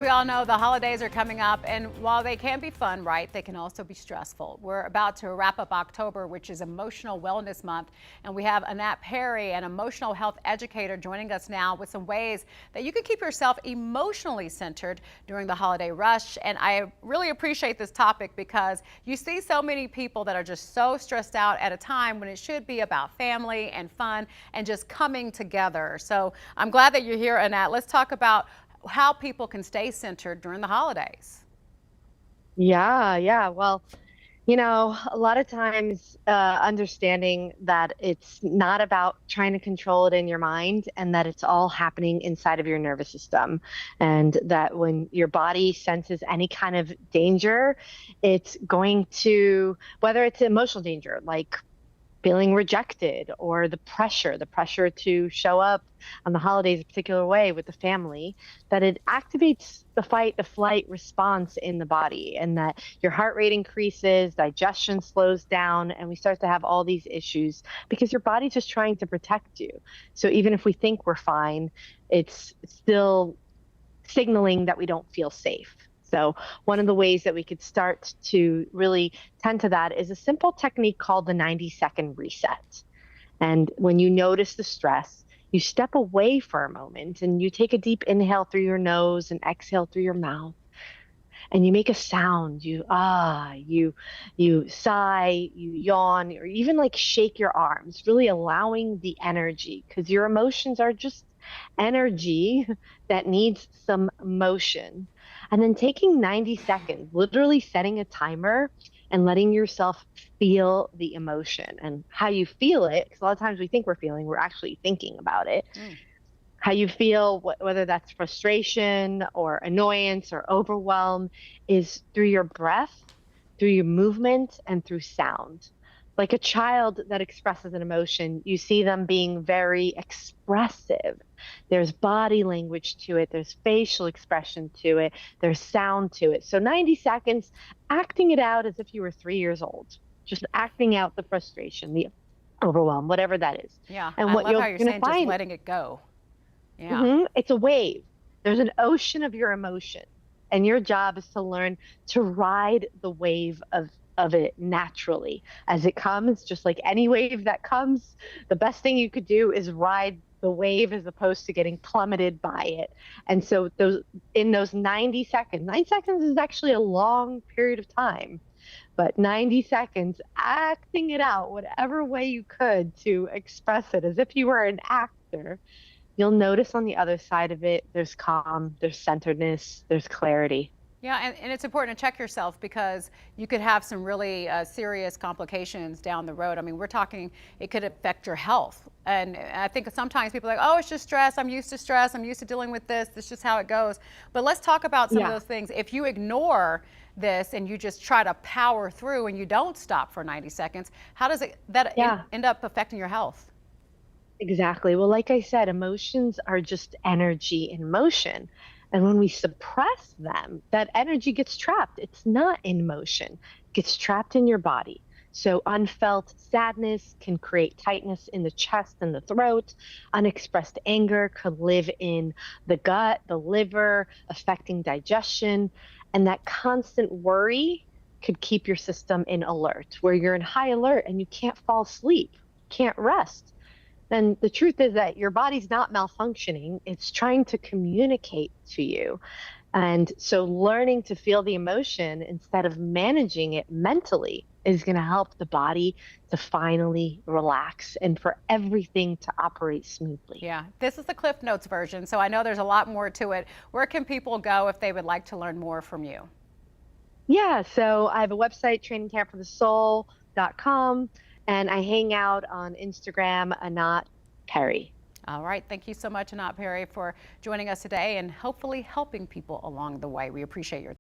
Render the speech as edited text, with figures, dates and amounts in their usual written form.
We all know the holidays are coming up, and while they can be fun, right, they can also be stressful. We're about to wrap up October, which is Emotional Wellness Month, and we have Anat Peri, an emotional health educator, joining us now with some ways that you can keep yourself emotionally centered during the holiday rush. And I really appreciate this topic because you see so many people that are just so stressed out at a time when it should be about family and fun and just coming together. So I'm glad that you're here, Anat. Let's talk about how people can stay centered during the holidays. Yeah. Well, a lot of times understanding that it's not about trying to control it in your mind and that it's all happening inside of your nervous system. And that when your body senses any kind of danger, it's going to, whether it's emotional danger, like feeling rejected or the pressure to show up on the holidays a particular way with the family, that it activates the fight the flight response in the body, and that your heart rate increases, digestion slows down, and we start to have all these issues because your body's just trying to protect you. So even if we think we're fine, it's still signaling that we don't feel safe. So, one of the ways that we could start to really tend to that is a simple technique called the 90-second reset. And when you notice the stress, you step away for a moment and you take a deep inhale through your nose and exhale through your mouth. And you make a sound. You sigh, you yawn, or even like shake your arms, really allowing the energy, because your emotions are just energy that needs some motion. And then taking 90 seconds, literally setting a timer and letting yourself feel the emotion and how you feel it. Because a lot of times we think we're feeling, we're actually thinking about it. Mm. How you feel, whether that's frustration or annoyance or overwhelm, is through your breath, through your movement, and through sound. Like a child that expresses an emotion, you see them being very expressive. There's body language to it, there's facial expression to it, there's sound to it. So 90 seconds, acting it out as if you were 3 years old, just acting out the frustration, the overwhelm, whatever that is. Yeah, And I what love how you're you're going to saying just find, letting it go. Yeah. it's a wave. There's an ocean of your emotion, and your job is to learn to ride the wave of it naturally as it comes. Just like any wave that comes, the best thing you could do is ride the wave as opposed to getting plummeted by it. And so those 90 seconds, 9 seconds is actually a long period of time, but 90 seconds acting it out whatever way you could to express it as if you were an actor. You'll notice on the other side of it, there's calm, there's centeredness, there's clarity. Yeah, and it's important to check yourself because you could have some really serious complications down the road. I mean, we're talking, it could affect your health. And I think sometimes people are like, oh, it's just stress. I'm used to stress. I'm used to dealing with this. This is just how it goes. But let's talk about some of Yeah. those things. If you ignore this and you just try to power through and you don't stop for 90 seconds, how does Yeah. end up affecting your health? Exactly. Well, like I said, emotions are just energy in motion. And when we suppress them, that energy gets trapped. It's not in motion, it gets trapped in your body. So, unfelt sadness can create tightness in the chest and the throat. Unexpressed anger could live in the gut, the liver, affecting digestion. And that constant worry could keep your system in alert, where you're in high alert and you can't fall asleep, can't rest. Then the truth is that your body's not malfunctioning, it's trying to communicate to you. And so learning to feel the emotion instead of managing it mentally is going to help the body to finally relax and for everything to operate smoothly. Yeah, this is the Cliff Notes version, so I know there's a lot more to it. Where can people go if they would like to learn more from you? Yeah, so I have a website, trainingcampforthesoul.com, and I hang out on Instagram, Anat Peri. All right, thank you so much, Anat Peri, for joining us today and hopefully helping people along the way. We appreciate your